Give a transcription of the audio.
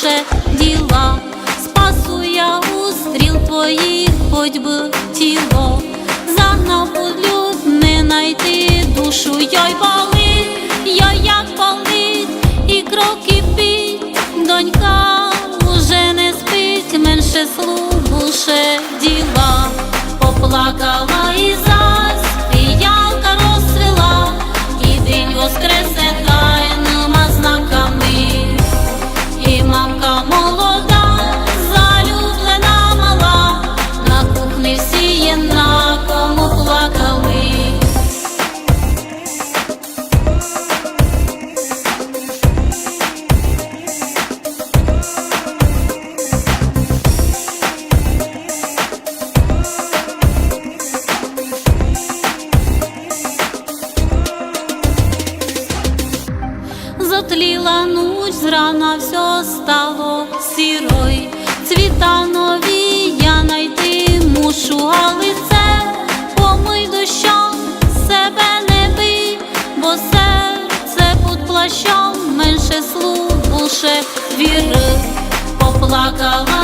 лише діла. Спасу я у стріл твоїх, хоч би тіло загнав під люд, не найти душу. Йой болить, йой як болить, і кров кипить, донька уже не спить, менше слух, лише діла. Поплакала і ялка розцвіла, і день воскресе тайними знаками. І мамка молода, залюблена мала, на кухні всі єднаково плакали. Затліла ніч, зрана все стало сірой. Цвіта нові я найти мушу, а лице помий дощом, себе не бий, бо серце під плащом, менше слух, лише віри. Поплакала